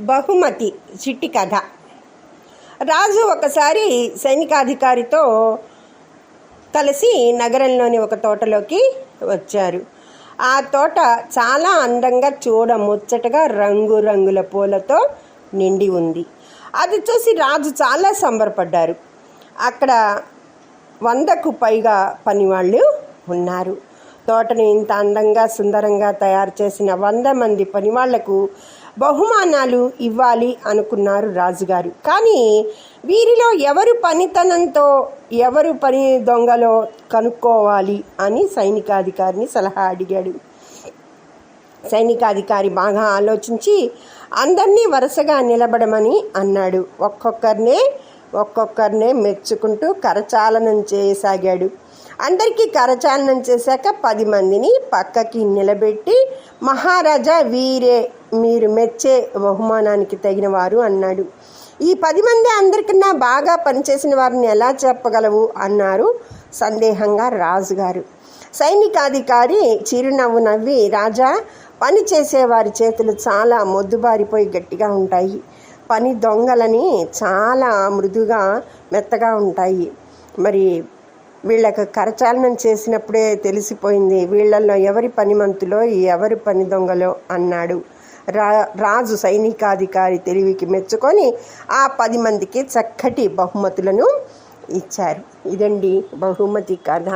బహుమతి చిట్టి కథ. రాజు ఒకసారి సైనికాధికారితో కలిసి నగరంలోని ఒక తోటలోకి వచ్చారు. ఆ తోట చాలా అందంగా ముచ్చటగా రంగురంగుల పూలతో నిండి ఉంది. అది చూసి రాజు చాలా సంబరపడ్డారు. అక్కడ 100కు పైగా పనివాళ్ళు ఉన్నారు. తోటను ఇంత అందంగా సుందరంగా తయారు చేసిన 100 మంది పనివాళ్లకు బహుమానాలు ఇవ్వాలి అనుకున్నారు రాజుగారు. కానీ వీరిలో ఎవరు పనితనంతో ఎవరు పని దొంగలో కనుక్కోవాలి అని సైనికాధికారిని సలహా అడిగాడు. సైనికాధికారి బాగా ఆలోచించి అందరినీ వరుసగా నిలబడమని అన్నాడు. ఒక్కొక్కరినే మెచ్చుకుంటూ కరచాలనం చేయసాగాడు. అందరికీ కరచాలనం చేశాక 10 మందిని పక్కకి నిలబెట్టి, మహారాజా, వీరే మీరు మెచ్చే బహుమానానికి తగిన వారు అన్నాడు. ఈ 10 మంది అందరికన్నా బాగా పనిచేసిన వారిని ఎలా చెప్పగలవు అన్నారు సందేహంగా రాజుగారు. సైనికాధికారి చిరునవ్వు నవ్వి, రాజా, పని చేసేవారి చేతులు చాలా మొద్దుబారిపోయి గట్టిగా ఉంటాయి. పని దొంగలని చాలా మృదుగా మెత్తగా ఉంటాయి. మరి వీళ్ళకు కరచాలనం చేసినప్పుడే తెలిసిపోయింది వీళ్ళల్లో ఎవరి పనిమంతులో ఎవరి పని దొంగలో అన్నాడు. రాజు సైనికాధికారి తెలివికి మెచ్చుకొని ఆ 10 మందికి చక్కటి బహుమతులను ఇచ్చారు. ఇదండి బహుమతి కథ.